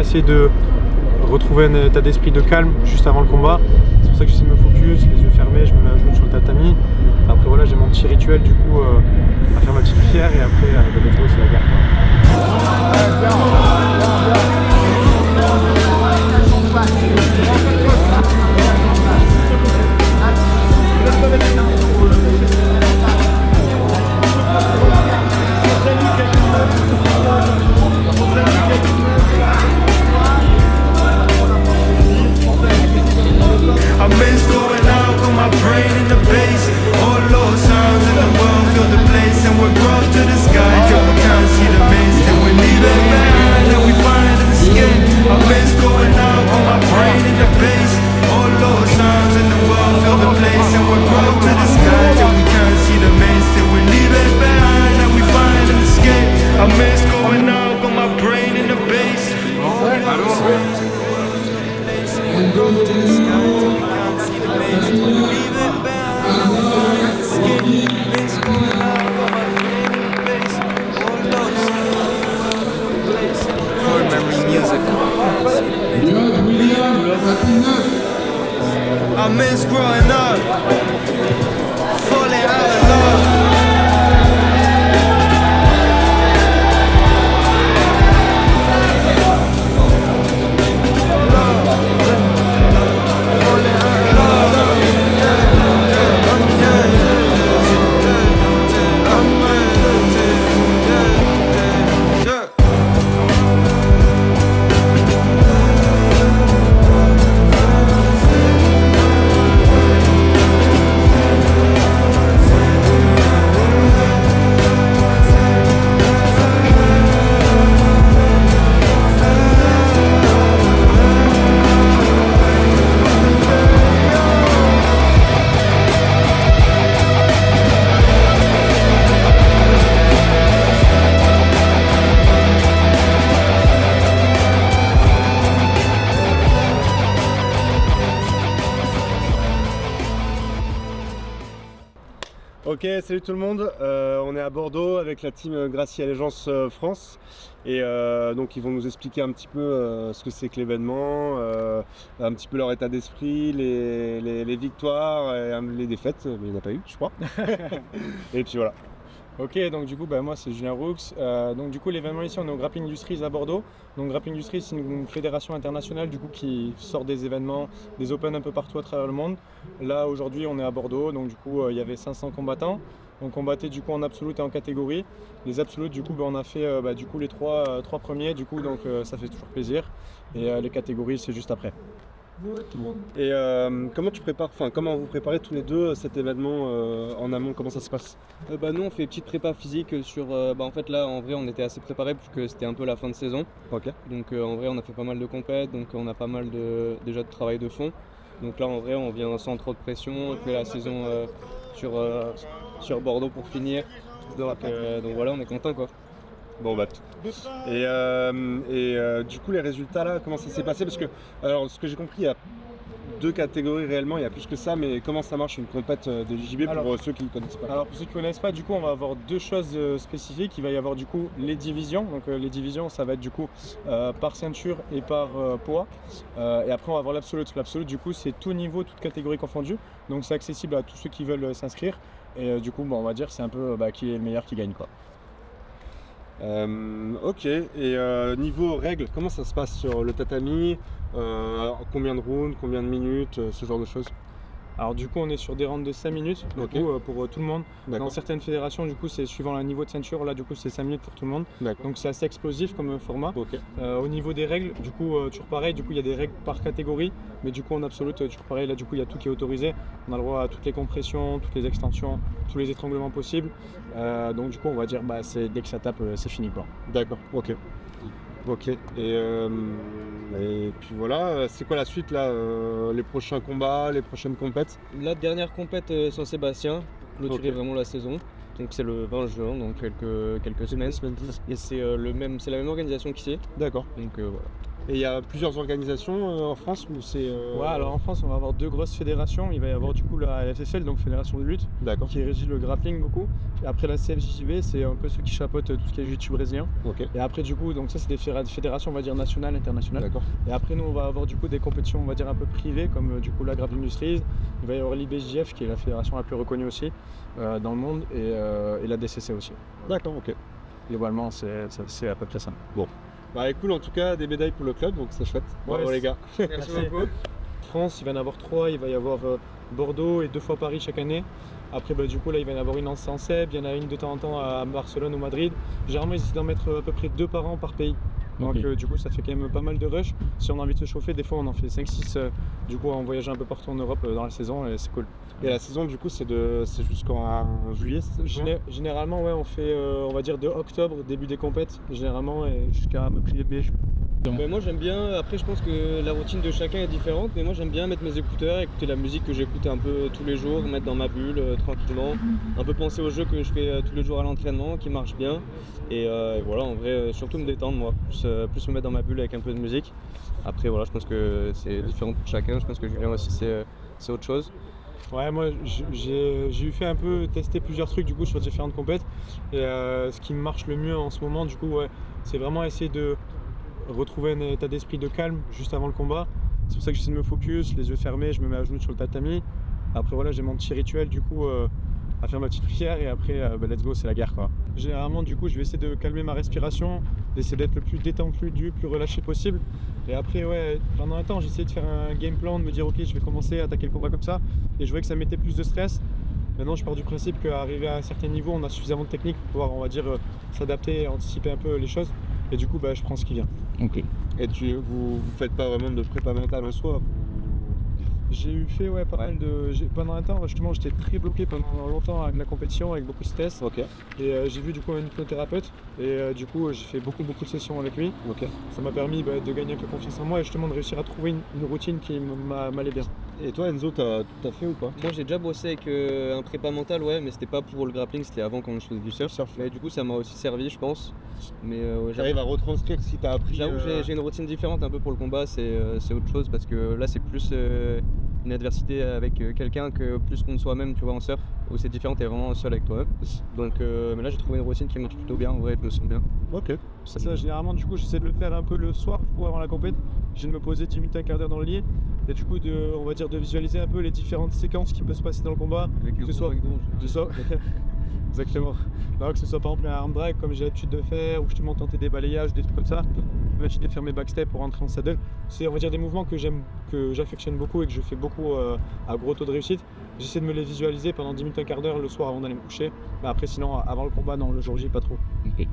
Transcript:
essayer de retrouver un état d'esprit de calme juste avant le combat. C'est pour ça que j'essaie de me focus, les yeux fermés, je me mets à genoux sur le tatami. Après voilà, j'ai mon petit rituel du coup à faire ma petite prière et après let's go, c'est la guerre I miss going out with my brain in the bass. All those sounds in the world fill the place, and we're grown to the sky till we can't see the mist, and we leave it behind and we find an escape. I miss going out with my brain in the bass. All those sounds in the world fill the place, and we're grown to the sky till we can't see the mist, and we leave it behind and we find an escape. I miss going out with my brain in the bass. All those sounds in the world fill the place, and we're grown to the sky till we can't see the mist, and we leave it behind and we find an escape. I miss going out with my brain in the bass. All those sounds in the world fill the place, and we're grown to the music. I miss growing up, falling out of love. Ok, salut tout le monde, on est à Bordeaux avec la team Gracie Allégeance France et donc ils vont nous expliquer un petit peu ce que c'est que l'événement, un petit peu leur état d'esprit, les victoires et les défaites, mais il n'y en a pas eu je crois. Et puis voilà. Ok, donc du coup, moi c'est Julien Roux. Donc du coup, l'événement ici, on est au Grappling Industries à Bordeaux. Donc Grappling Industries, c'est une fédération internationale du coup qui sort des événements, des Open un peu partout à travers le monde. Là aujourd'hui, on est à Bordeaux, donc du coup, il y avait 500 combattants. On combattait du coup en absolute et en catégorie. Les absolutes, du coup, on a fait du coup les trois premiers, du coup, donc ça fait toujours plaisir. Et les catégories, c'est juste après. Et comment vous préparez tous les deux cet événement en amont, comment ça se passe? Nous on fait une petite prépa physique sur en fait là en vrai on était assez préparés puisque c'était un peu la fin de saison. Ok. Donc en vrai on a fait pas mal de compètes, donc on a pas mal déjà de travail de fond. Donc là en vrai on vient sans trop de pression, on fait la saison sur Bordeaux pour finir. Donc voilà, on est content quoi. Bon bah et du coup les résultats là, comment ça s'est passé? Parce que alors ce que j'ai compris, il y a deux catégories réellement, il y a plus que ça, mais comment ça marche une compète de JJB pour ceux qui ne connaissent pas? Alors pour ceux qui ne connaissent pas, du coup on va avoir deux choses spécifiques. Il va y avoir du coup les divisions. Donc les divisions, ça va être du coup par ceinture et par poids. Et après on va avoir l'absolute. L'absolute du coup c'est tout niveau, toute catégorie confondue. Donc c'est accessible à tous ceux qui veulent s'inscrire. Et du coup on va dire c'est un peu qui est le meilleur qui gagne quoi. Ok, et niveau règles, comment ça se passe sur le tatami? Combien de rounds, combien de minutes, ce genre de choses? Alors du coup on est sur des rounds de 5 minutes du coup, pour tout le monde. Dans certaines fédérations du coup c'est suivant le niveau de ceinture, là du coup c'est 5 minutes pour tout le monde. Donc c'est assez explosif comme format. Au niveau des règles, du coup toujours pareil, du coup il y a des règles par catégorie, mais du coup en absolute toujours pareil, là du coup il y a tout qui est autorisé. On a le droit à toutes les compressions, toutes les extensions, tous les étranglements possibles. Donc du coup on va dire c'est dès que ça tape c'est fini quoi. D'accord, ok. Ok, et puis voilà, c'est quoi la suite là, les prochains combats, les prochaines compètes? La dernière compète Saint-Sébastien, clôturer vraiment la saison. Donc c'est le 20 juin, donc quelques semaines. Et c'est la même organisation qu'ici. D'accord. Donc voilà. Et il y a plusieurs organisations en France où c'est. Ouais, alors en France, on va avoir 2 grosses fédérations. Il va y avoir du coup la FFL, donc Fédération de lutte, D'accord. qui régit le grappling beaucoup. Et après la CFJJB, c'est un peu ceux qui chapeautent tout ce qui est jiu-jitsu brésilien. Ok. Et après du coup, donc ça c'est des fédérations on va dire nationales, internationales. D'accord. Et après nous on va avoir du coup des compétitions on va dire un peu privées comme du coup la Grappling Industries. Il va y avoir l'IBJJF qui est la fédération la plus reconnue aussi dans le monde et la DCC aussi. D'accord, ok. Globalement c'est à peu près ça. Bah cool, en tout cas des médailles pour le club, donc c'est chouette. Bravo Ouais, les gars. Merci beaucoup. France, il va y en avoir 3, il va y avoir Bordeaux et 2 fois Paris chaque année. Après, du coup, là, il va y en avoir une en Saint-Cep, il y en a une de temps en temps à Barcelone ou Madrid. Généralement, ils essaient d'en mettre à peu près 2 par an par pays. Donc, du coup, ça fait quand même pas mal de rush. Si on a envie de se chauffer, des fois, on en fait 5-6 du coup, en voyageant un peu partout en Europe dans la saison et c'est cool. Et la saison, du coup, c'est jusqu'en juillet, Généralement, ouais, on fait, on va dire, de octobre, début des compètes, généralement, et jusqu'à mai. Moi j'aime bien, après je pense que la routine de chacun est différente, mais moi j'aime bien mettre mes écouteurs, écouter la musique que j'écoute un peu tous les jours, mettre dans ma bulle tranquillement, un peu penser aux jeux que je fais tous les jours à l'entraînement, qui marchent bien, et voilà, en vrai, surtout me détendre moi, plus me mettre dans ma bulle avec un peu de musique. Après voilà, je pense que c'est différent pour chacun, je pense que Julien aussi c'est autre chose. Ouais, moi j'ai eu fait un peu tester plusieurs trucs du coup sur différentes compètes et ce qui marche le mieux en ce moment du coup ouais, c'est vraiment essayer de retrouver un état d'esprit de calme juste avant le combat. C'est pour ça que j'essaie de me focus, les yeux fermés, je me mets à genoux sur le tatami. Après voilà, j'ai mon petit rituel du coup à faire ma petite prière et après let's go, c'est la guerre quoi. Généralement du coup je vais essayer de calmer ma respiration, d'essayer d'être le plus détendu, plus relâché possible. Et après ouais, pendant un temps j'ai essayé de faire un game plan, de me dire ok je vais commencer à attaquer le combat comme ça. Et je voyais que ça mettait plus de stress. Maintenant je pars du principe qu'arrivé à un certain niveau on a suffisamment de technique pour pouvoir on va dire s'adapter et anticiper un peu les choses. Et du coup je prends ce qui vient. Ok. Et vous faites pas vraiment de prépa mentale en soi? J'ai eu fait pas mal de. Pendant un temps justement j'étais très bloqué pendant longtemps avec la compétition, avec beaucoup de stress. Ok. Et j'ai vu du coup un hypnothérapeute et du coup j'ai fait beaucoup de sessions avec lui. Ok. Ça m'a permis de gagner un peu confiance en moi et justement de réussir à trouver une routine qui m'allait bien. Et toi Enzo, t'as fait ou pas? Moi j'ai déjà bossé avec un prépa mental, ouais, mais c'était pas pour le grappling, c'était avant quand je faisais du surf. Mais du coup ça m'a aussi servi je pense. Mais j'arrive à retranscrire si t'as appris. J'avoue que j'ai une routine différente un peu pour le combat, c'est autre chose parce que là c'est plus une adversité avec quelqu'un que plus contre soi-même, tu vois, en surf, où c'est différent, t'es vraiment seul avec toi. Donc mais là j'ai trouvé une routine qui marche plutôt bien, en vrai, je me sens bien. Ok. Ça généralement du coup j'essaie de le faire un peu le soir pour avant la compète. J'essaie de me poser 10 minutes, un quart d'heure dans le lit et du coup on va dire de visualiser un peu les différentes séquences qui peuvent se passer dans le combat. Que ce soit Exactement. Alors que ce soit par exemple un arm drag comme j'ai l'habitude de faire ou justement tenter des balayages, des trucs comme ça. Imaginer de faire mes backsteps pour rentrer en saddle. C'est on va dire des mouvements que j'affectionne beaucoup et que je fais beaucoup à gros taux de réussite. J'essaie de me les visualiser pendant 10 minutes, un quart d'heure le soir avant d'aller me coucher. Mais après sinon avant le combat, non, le jour J pas trop. Okay.